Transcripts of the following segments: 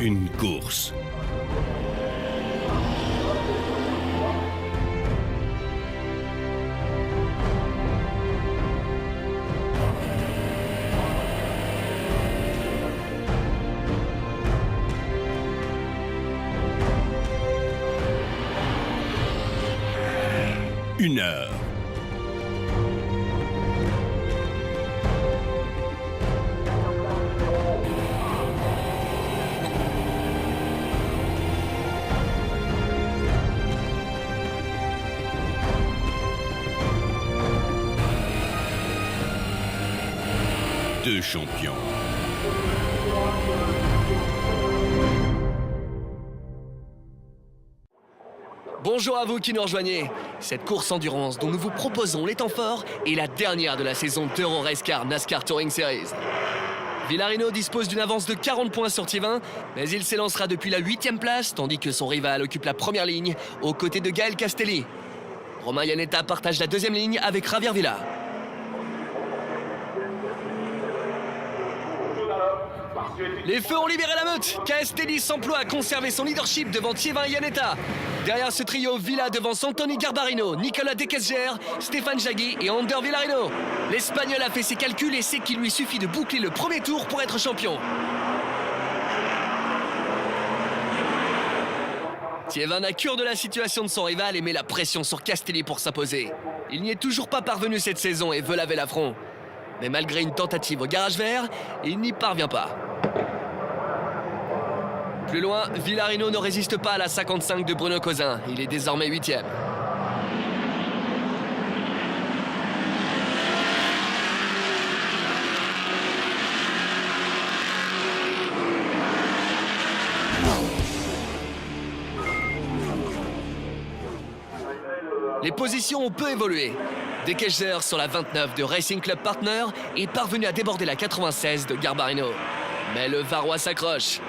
une course. Une heure. Deux champions. Bonjour à vous qui nous rejoignez. Cette course endurance dont nous vous proposons les temps forts est la dernière de la saison d'Euro Race Car NASCAR Touring Series. Villarino dispose d'une avance de 40 points sur Thiévin, mais il s'élancera depuis la 8e place, tandis que son rival occupe la première ligne, aux côtés de Gaël Castelli. Romain Iannetta partage la 2e ligne avec Javier Villa. Les feux ont libéré la meute. Castelli s'emploie à conserver son leadership devant Thiévin et Iannetta. Derrière ce trio, Villa devance Anthony Garbarino, Nicolas Decazziere, Stéphane Jaggi et Ander Villarino. L'Espagnol a fait ses calculs et sait qu'il lui suffit de boucler le premier tour pour être champion. Thiévin n'a cure de la situation de son rival et met la pression sur Castelli pour s'imposer. Il n'y est toujours pas parvenu cette saison et veut laver l'affront. Mais malgré une tentative au garage vert, il n'y parvient pas. Plus loin, Villarino ne résiste pas à la 55 de Bruno Cousin. Il est désormais 8e. Les positions ont peu évolué. Decazziere sur la 29 de Racing Club Partner est parvenu à déborder la 96 de Garbarino. Mais le Varois s'accroche.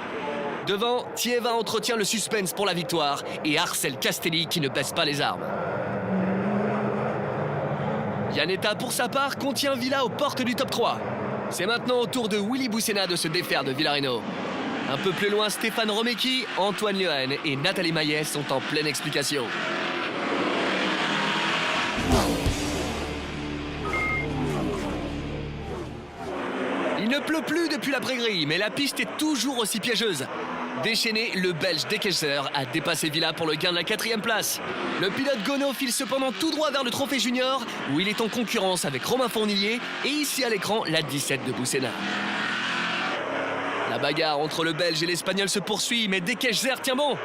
Devant, Thiévin entretient le suspense pour la victoire et harcèle Castelli qui ne baisse pas les armes. Iannetta, pour sa part, contient Villa aux portes du top 3. C'est maintenant au tour de Willy Boussena de se défaire de Villarino. Un peu plus loin, Stéphane Romecki, Antoine Lehen et Nathalie Maillet sont en pleine explication. Il ne pleut plus depuis l'après-grille, mais la piste est toujours aussi piégeuse. Déchaîné, le Belge Decazziere a dépassé Villa pour le gain de la 4e place. Le pilote Gonneau file cependant tout droit vers le Trophée Junior, où il est en concurrence avec Romain Fournillier et ici à l'écran, la 17 de Boussena. La bagarre entre le Belge et l'Espagnol se poursuit, mais Decazziere tient bon.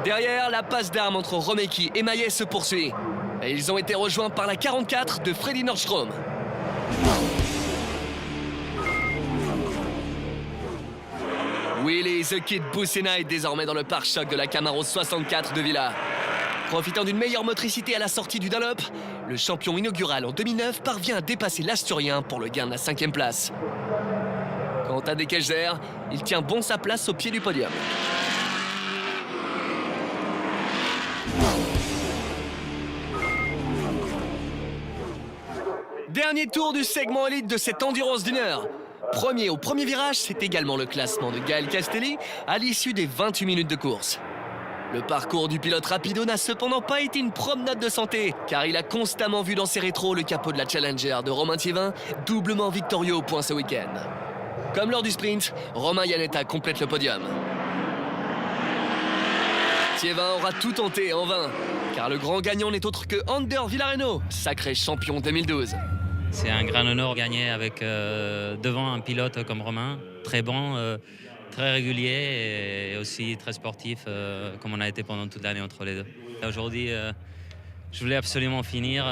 Derrière, la passe d'armes entre Romecki et Maillet se poursuit. Et ils ont été rejoints par la 44 de Freddy Nordstrom. Willy The Kid Boussena est désormais dans le pare-choc de la Camaro 64 de Villa. Profitant d'une meilleure motricité à la sortie du Dunlop, le champion inaugural en 2009 parvient à dépasser l'Asturien pour le gain de la 5e place. Quant à Decazziere, il tient bon sa place au pied du podium. Dernier tour du segment élite de cette endurance d'une heure. Premier au premier virage, c'est également le classement de Gaël Castelli à l'issue des 28 minutes de course. Le parcours du pilote rapido n'a cependant pas été une promenade de santé, car il a constamment vu dans ses rétros le capot de la Challenger de Romain Thiévin, doublement victorieux au point ce week-end. Comme lors du sprint, Romain Iannetta complète le podium. Thiévin aura tout tenté en vain, car le grand gagnant n'est autre que Ander Villarino, sacré champion 2012. C'est un grand honneur de gagner avec, devant un pilote comme Romain, très bon, très régulier et aussi très sportif, comme on a été pendant toute l'année entre les deux. Aujourd'hui, je voulais absolument finir,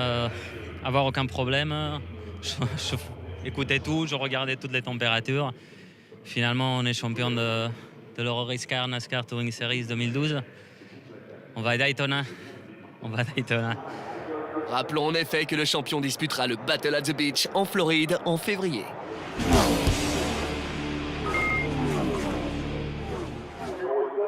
avoir aucun problème. Je écoutais tout, je regardais toutes les températures. Finalement, on est champion de l'Euro Race Car NASCAR Touring Series 2012. On va à Daytona. Rappelons en effet que le champion disputera le Battle at the Beach en Floride en février.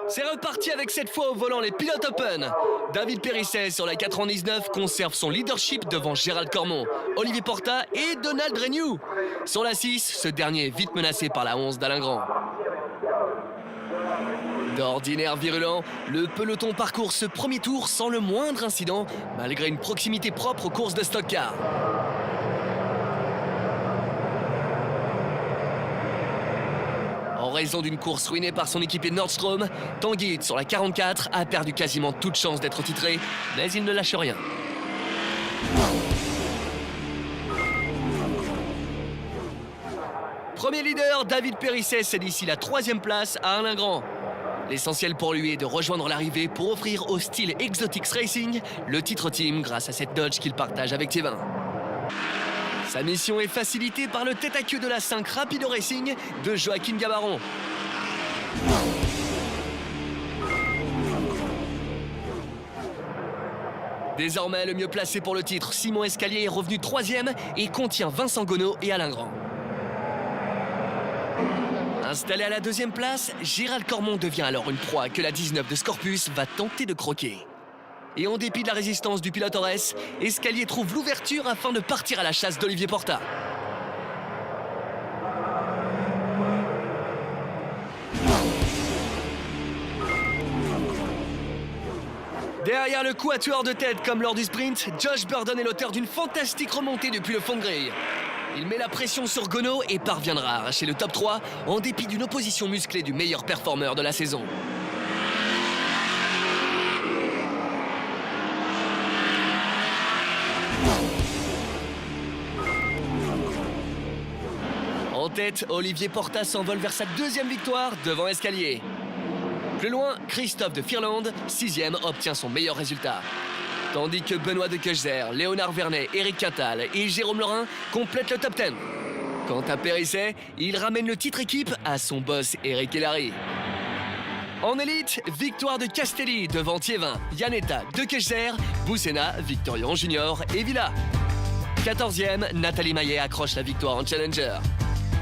C'est reparti avec cette fois au volant les pilotes Open. David Périsset sur la 99 conserve son leadership devant Gérald Cormon, Olivier Porta et Donald Renew. Sur la 6, ce dernier est vite menacé par la 11 d'Alain Grand. D'ordinaire virulent, le peloton parcourt ce premier tour sans le moindre incident, malgré une proximité propre aux courses de stock car. En raison d'une course ruinée par son équipier Nordstrom, Tanguy sur la 44 a perdu quasiment toute chance d'être titré, mais il ne lâche rien. Premier leader, David Périsset cède ici la 3e place à Alain Grand. L'essentiel pour lui est de rejoindre l'arrivée pour offrir au style Exotics Racing le titre team grâce à cette Dodge qu'il partage avec Thiévin. Sa mission est facilitée par le tête-à-queue de la 5 Rapido Racing de Joaquin Gabaron. Désormais, le mieux placé pour le titre, Simon Escalier est revenu 3e et contient Vincent Gonneau et Alain Grand. Installé à la 2e place, Gérald Cormon devient alors une proie que la 19 de Scorpus va tenter de croquer. Et en dépit de la résistance du pilote Ores, Escalier trouve l'ouverture afin de partir à la chasse d'Olivier Porta. Derrière le quatuor de tête comme lors du sprint, Josh Burden est l'auteur d'une fantastique remontée depuis le fond de grille. Il met la pression sur Gonneau et parviendra à arracher le top 3 en dépit d'une opposition musclée du meilleur performeur de la saison. En tête, Olivier Porta s'envole vers sa 2e victoire devant Escalier. Plus loin, Christophe de Firland, 6e, obtient son meilleur résultat. Tandis que Benoît de Keuchzer, Léonard Vernet, Éric Quintal et Jérôme Laurin complètent le top 10. Quant à Périsset, il ramène le titre équipe à son boss Eric Hellary. En élite, victoire de Castelli devant Thiévin, Yanetta, de Keuchzer, Boussena, Victorian Junior et Villa. 14e, Nathalie Maillet accroche la victoire en Challenger.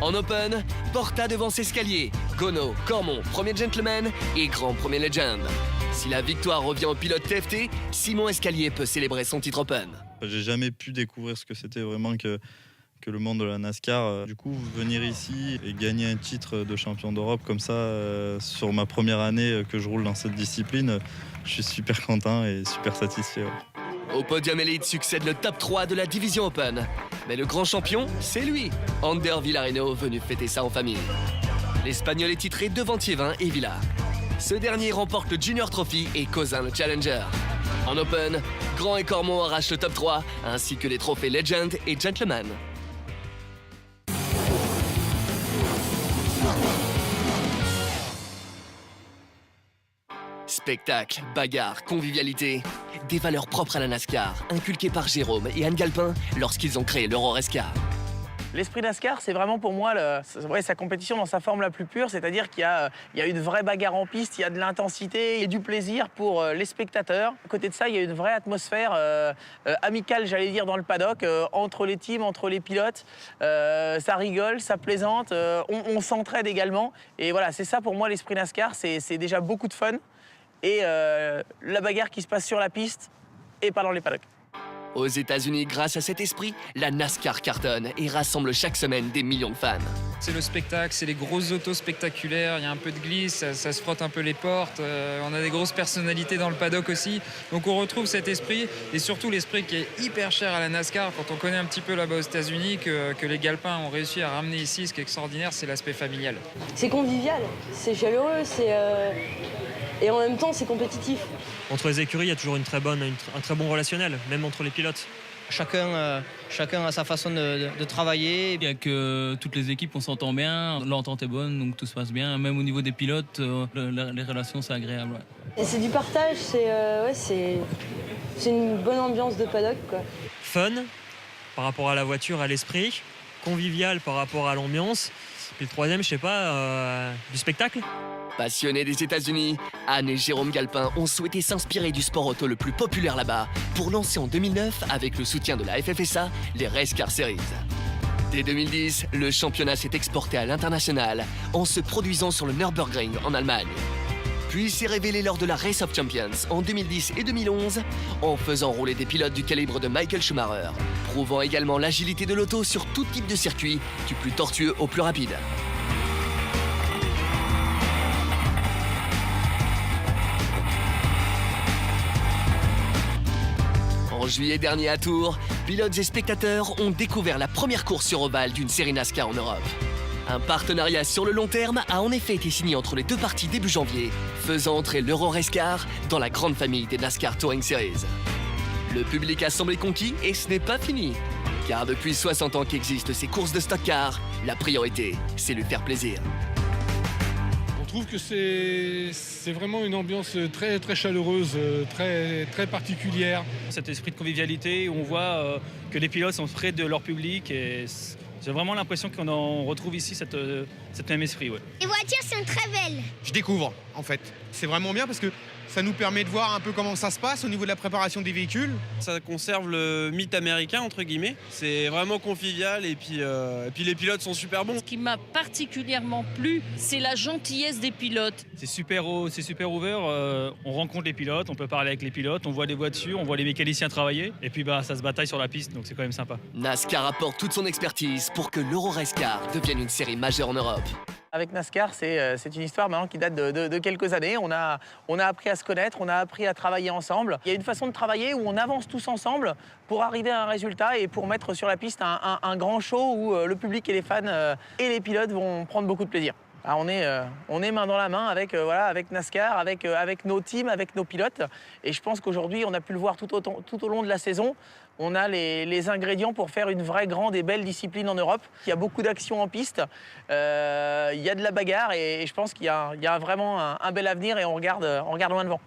En Open, Porta devant Escalier, Gonneau, Cormon, premier gentleman et grand premier legend. Si la victoire revient au pilote TFT, Simon Escalier peut célébrer son titre Open. J'ai jamais pu découvrir ce que c'était vraiment que le monde de la NASCAR. Du coup, venir ici et gagner un titre de champion d'Europe comme ça, sur ma première année que je roule dans cette discipline, je suis super content et super satisfait. Au podium élite succède le top 3 de la division Open. Mais le grand champion, c'est lui, Ander Villareno, venu fêter ça en famille. L'Espagnol est titré devant Thiévin et Villa. Ce dernier remporte le Junior Trophy et Causin le Challenger. En Open, Grand et Cormon arrachent le top 3, ainsi que les trophées Legend et Gentleman. Spectacle, bagarre, convivialité, des valeurs propres à la NASCAR, inculquées par Jérôme et Anne Galpin lorsqu'ils ont créé l'Eurorec-Car. L'esprit NASCAR, c'est vraiment pour moi sa compétition dans sa forme la plus pure, c'est-à-dire qu'il y a une vraie bagarre en piste, il y a de l'intensité et du plaisir pour les spectateurs. À côté de ça, il y a une vraie atmosphère amicale, j'allais dire, dans le paddock, entre les teams, entre les pilotes. Ça rigole, ça plaisante, on s'entraide également. Et voilà, c'est ça pour moi l'esprit NASCAR, c'est déjà beaucoup de fun. Et la bagarre qui se passe sur la piste et pas dans les paddocks. Aux États-Unis, grâce à cet esprit, la NASCAR cartonne et rassemble chaque semaine des millions de fans. C'est le spectacle, c'est les grosses autos spectaculaires, il y a un peu de glisse, ça se frotte un peu les portes, on a des grosses personnalités dans le paddock aussi. Donc on retrouve cet esprit, et surtout l'esprit qui est hyper cher à la NASCAR quand on connaît un petit peu là-bas aux États-Unis, que les Galpins ont réussi à ramener ici. Ce qui est extraordinaire, c'est l'aspect familial. C'est convivial, c'est chaleureux, et en même temps c'est compétitif. Entre les écuries, il y a toujours un très bon relationnel, même entre les pilotes. Chacun a sa façon de travailler. Il y a que toutes les équipes, on s'entend bien, l'entente est bonne, donc tout se passe bien. Même au niveau des pilotes, les relations, c'est agréable. Ouais. Et c'est du partage, c'est une bonne ambiance de paddock, quoi. Fun par rapport à la voiture, à l'esprit. Convivial par rapport à l'ambiance. Puis le troisième, je sais pas, du spectacle. Passionnés des États-Unis, Anne et Jérôme Galpin ont souhaité s'inspirer du sport auto le plus populaire là-bas pour lancer en 2009, avec le soutien de la FFSA, les Race Car Series. Dès 2010, le championnat s'est exporté à l'international en se produisant sur le Nürburgring en Allemagne. Puis s'est révélé lors de la Race of Champions en 2010 et 2011 en faisant rouler des pilotes du calibre de Michael Schumacher, prouvant également l'agilité de l'auto sur tout type de circuit, du plus tortueux au plus rapide. En juillet dernier à Tours, pilotes et spectateurs ont découvert la première course sur ovale d'une série NASCAR en Europe. Un partenariat sur le long terme a en effet été signé entre les deux parties début janvier, faisant entrer l'Euro-Race-Car dans la grande famille des NASCAR Touring Series. Le public a semblé conquis et ce n'est pas fini. Car depuis 60 ans qu'existent ces courses de stock car, la priorité, c'est lui faire plaisir. On trouve que c'est vraiment une ambiance très, très chaleureuse, très, très particulière. Cet esprit de convivialité où on voit que les pilotes sont près de leur public et j'ai vraiment l'impression qu'on en retrouve ici cet même esprit. Ouais. Les voitures sont très belles. Je découvre en fait. C'est vraiment bien parce que ça nous permet de voir un peu comment ça se passe au niveau de la préparation des véhicules. Ça conserve le mythe américain entre guillemets. C'est vraiment convivial et puis les pilotes sont super bons. Ce qui m'a particulièrement plu, c'est la gentillesse des pilotes. C'est super ouvert, on rencontre les pilotes, on peut parler avec les pilotes, on voit les voitures, on voit les mécaniciens travailler et puis ça se bataille sur la piste donc c'est quand même sympa. NASCAR apporte toute son expertise pour que l'Euro-Race-Car devienne une série majeure en Europe. Avec NASCAR, c'est une histoire maintenant qui date de quelques années. On a appris à se connaître, on a appris à travailler ensemble. Il y a une façon de travailler où on avance tous ensemble pour arriver à un résultat et pour mettre sur la piste un grand show où le public et les fans et les pilotes vont prendre beaucoup de plaisir. Alors on est main dans la main avec NASCAR, avec nos teams, avec nos pilotes. Et je pense qu'aujourd'hui, on a pu le voir tout au long de la saison. On a les ingrédients pour faire une vraie grande et belle discipline en Europe. Il y a beaucoup d'actions en piste, il y a de la bagarre et je pense qu'il y a vraiment un bel avenir et on regarde loin devant.